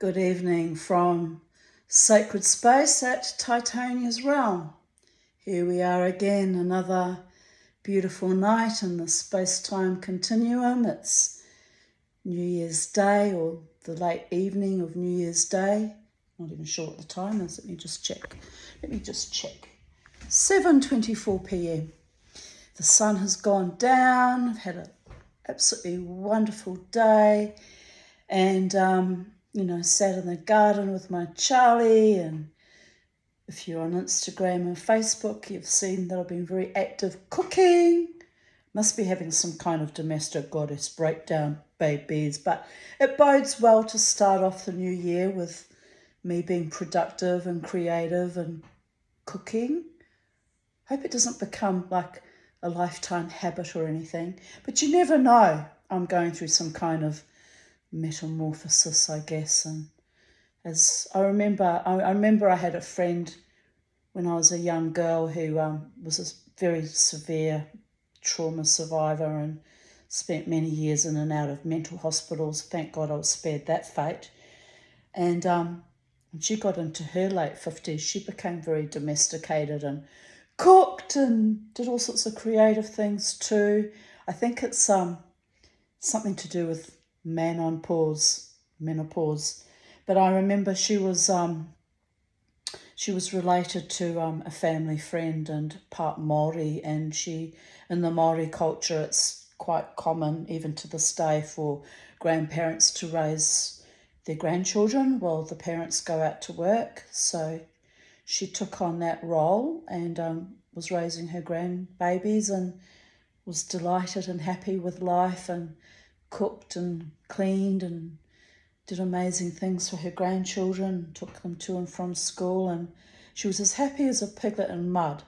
Good evening from sacred space at Titania's realm. Here we are again, another beautiful night in the space-time continuum. It's New Year's Day, or the late evening of New Year's Day. Not even sure what the time is. Let me just check. 7:24 p.m. The sun has gone down. I've had an absolutely wonderful day, and sat in the garden with my Charlie. And if you're on Instagram and Facebook, you've seen that I've been very active cooking. Must be having some kind of domestic goddess breakdown, babies, but it bodes well to start off the new year with me being productive and creative and cooking. Hope it doesn't become like a lifetime habit or anything, but you never know. I'm going through some kind of metamorphosis, I guess. And as I remember I had a friend when I was a young girl who was a very severe trauma survivor and spent many years in and out of mental hospitals. Thank God I was spared that fate. And when she got into her late 50s, she became very domesticated and cooked and did all sorts of creative things too. I think it's something to do with menopause. But I remember she was related to a family friend and part Māori, and in the Māori culture it's quite common even to this day for grandparents to raise their grandchildren while the parents go out to work. So she took on that role and was raising her grandbabies and was delighted and happy with life and cooked and cleaned and did amazing things for her grandchildren, took them to and from school, and she was as happy as a piglet in mud.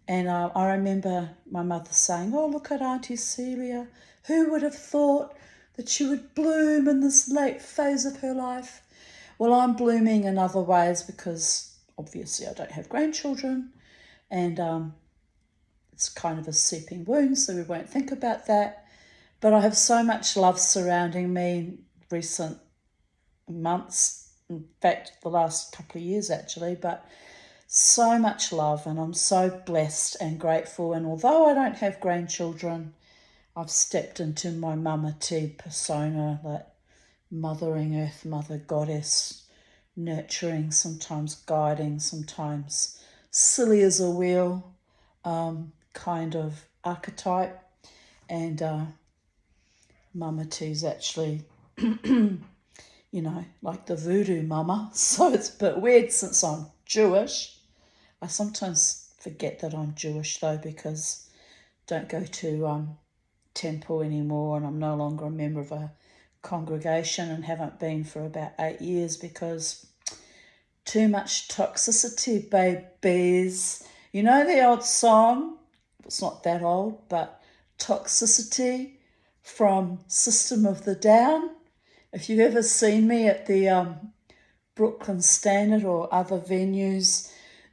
And I remember my mother saying, "Oh, look at Auntie Celia. Who would have thought that she would bloom in this late phase of her life?" Well, I'm blooming in other ways because obviously I don't have grandchildren, and it's kind of a seeping wound, so we won't think about that. But I have so much love surrounding me in recent months, in fact, the last couple of years actually, but so much love, and I'm so blessed and grateful. And although I don't have grandchildren, I've stepped into my Mama T persona, like mothering earth, mother goddess, nurturing, sometimes guiding, sometimes silly as a wheel, kind of archetype. And Mama T's actually, like the voodoo mama. So it's a bit weird since I'm Jewish. I sometimes forget that I'm Jewish though, because I don't go to temple anymore, and I'm no longer a member of a congregation and haven't been for about 8 years because too much toxicity, babies. You know the old song? It's not that old, but Toxicity from System of the Down. If you've ever seen me at the Brooklyn Standard or other venues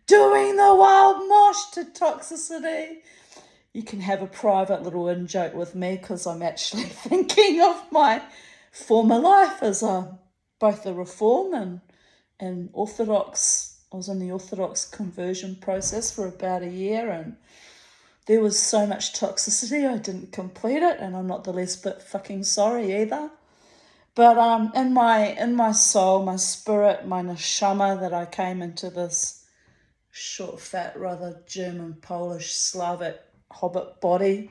doing the wild mosh to Toxicity, you can have a private little in-joke with me, because I'm actually thinking of my former life as both a Reform and Orthodox. I was in the Orthodox conversion process for about a year, and there was so much toxicity I didn't complete it, and I'm not the least bit fucking sorry either. But in my soul, my spirit, my neshama, that I came into this short, fat, rather German, Polish, Slavic hobbit body.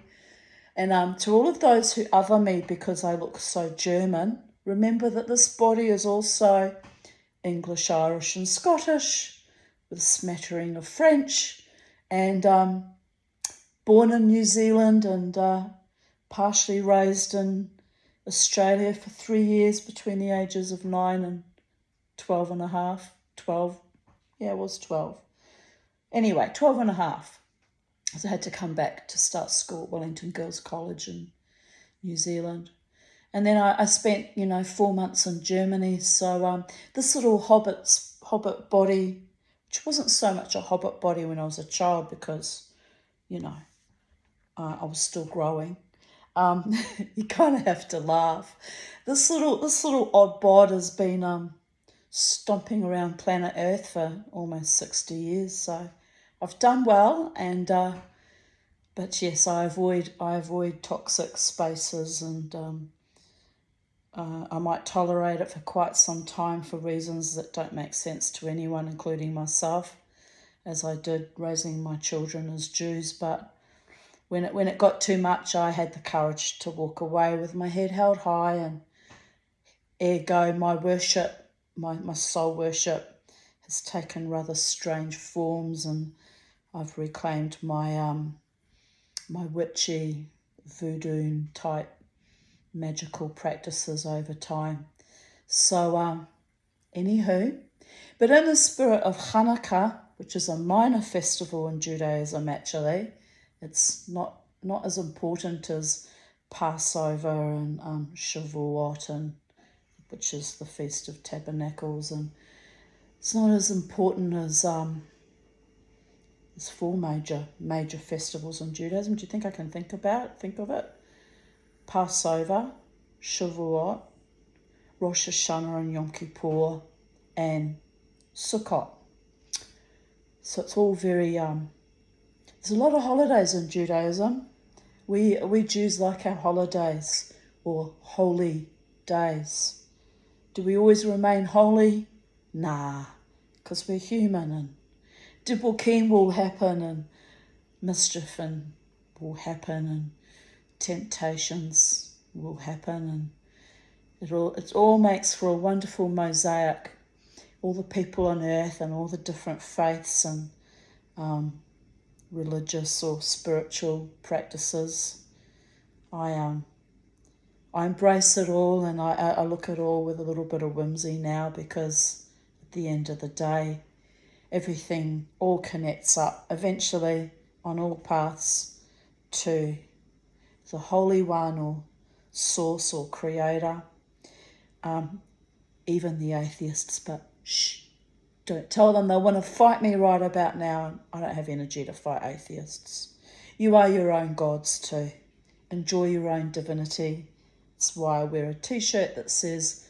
And to all of those who other me because I look so German, remember that this body is also English, Irish and Scottish, with a smattering of French, and born in New Zealand and partially raised in Australia for 3 years between the ages of 9 and 12 and a half. 12, yeah, it was 12. Anyway, 12 and a half. So I had to come back to start school at Wellington Girls College in New Zealand. And then I spent, 4 months in Germany. So this little hobbit body, which wasn't so much a hobbit body when I was a child because, I was still growing. You kind of have to laugh. This little odd bod has been stomping around planet Earth for almost 60 years, so I've done well. And but yes, I avoid toxic spaces, and I might tolerate it for quite some time for reasons that don't make sense to anyone, including myself, as I did raising my children as Jews. But when it got too much, I had the courage to walk away with my head held high, and ergo my worship, my soul worship, has taken rather strange forms, and I've reclaimed my my witchy voodoo type magical practices over time. So anywho, but in the spirit of Chanukah, which is a minor festival in Judaism actually, it's not as important as Passover and Shavuot, and which is the Feast of Tabernacles, and it's not as important as there's four major festivals in Judaism. Do you think I can think of it? Passover, Shavuot, Rosh Hashanah and Yom Kippur, and Sukkot. So it's all very there's a lot of holidays in Judaism. We Jews like our holidays, or holy days. Do we always remain holy? Nah, because we're human, and Dibbukim will happen, and mischief will happen, and temptations will happen, and it all makes for a wonderful mosaic. All the people on earth and all the different faiths and religious or spiritual practices. I embrace it all, and I look at it all with a little bit of whimsy now, because at the end of the day, everything all connects up eventually on all paths to the Holy One, or Source, or Creator. Even the atheists, but shh, don't tell them, they'll want to fight me right about now, and I don't have energy to fight atheists. You are your own gods too. Enjoy your own divinity. That's why I wear a t-shirt that says,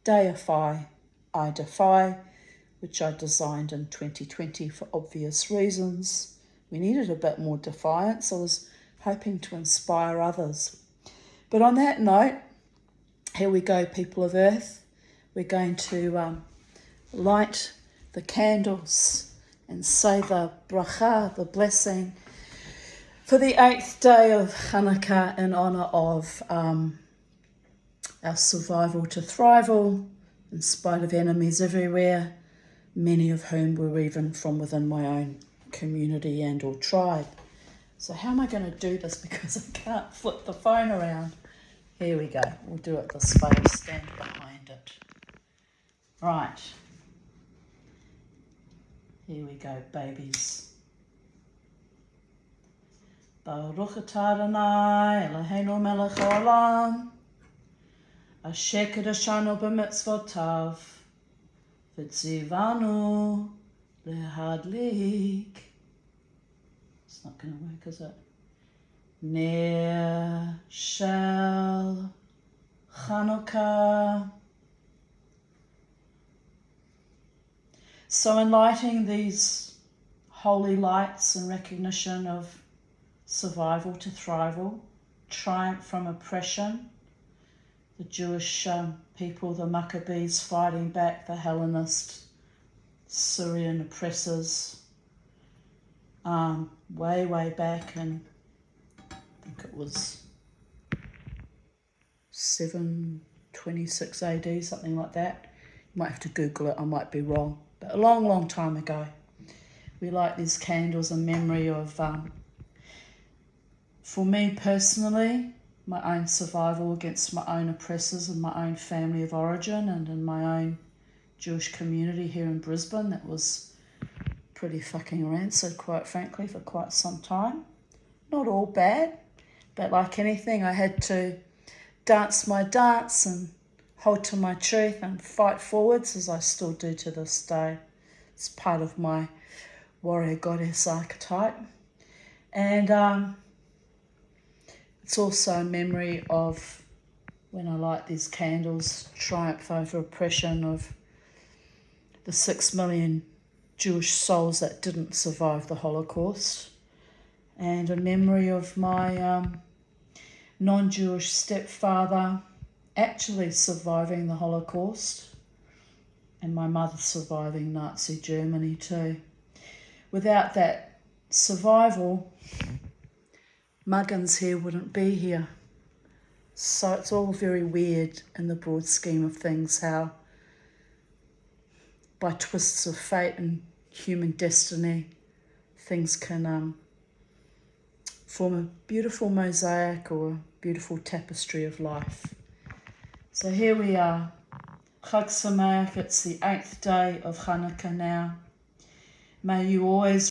Deify, I defy, which I designed in 2020 for obvious reasons. We needed a bit more defiance. I was hoping to inspire others. But on that note, here we go, people of Earth. We're going to light the candles and say the bracha, the blessing, for the 8th day of Chanukah, in honour of our survival to thrival, in spite of enemies everywhere, many of whom were even from within my own community and or tribe. So how am I going to do this, because I can't flip the phone around? Here we go. We'll do it this way. I'll stand behind it. Right. Here we go, babies. Baruch atah Adonai Eloheinu melech haolam, asher kedashanu b'mitzvotav, v'tzivanu lehadlik. It's not going to work, is it? Ner shel Chanukah. So in lighting these holy lights in recognition of survival to thrival, triumph from oppression, the Jewish people, the Maccabees fighting back the Hellenist Syrian oppressors, way back in, I think it was 726 AD, something like that. You might have to Google it, I might be wrong. But a long time ago, we light these candles in memory of, for me personally, my own survival against my own oppressors in my own family of origin, and in my own Jewish community here in Brisbane that was pretty fucking rancid, quite frankly, for quite some time. Not all bad, but like anything, I had to dance my dance and hold to my truth and fight forwards, as I still do to this day. It's part of my warrior goddess archetype. And It's also a memory of when I light these candles, triumph over oppression of the 6 million Jewish souls that didn't survive the Holocaust, and a memory of my non-Jewish stepfather actually surviving the Holocaust, and my mother surviving Nazi Germany too. Without that survival, Muggins here wouldn't be here. So it's all very weird in the broad scheme of things, how by twists of fate and human destiny, things can form a beautiful mosaic or a beautiful tapestry of life. So here we are, Chag Sameach, it's the 8th day of Chanukah now. May you always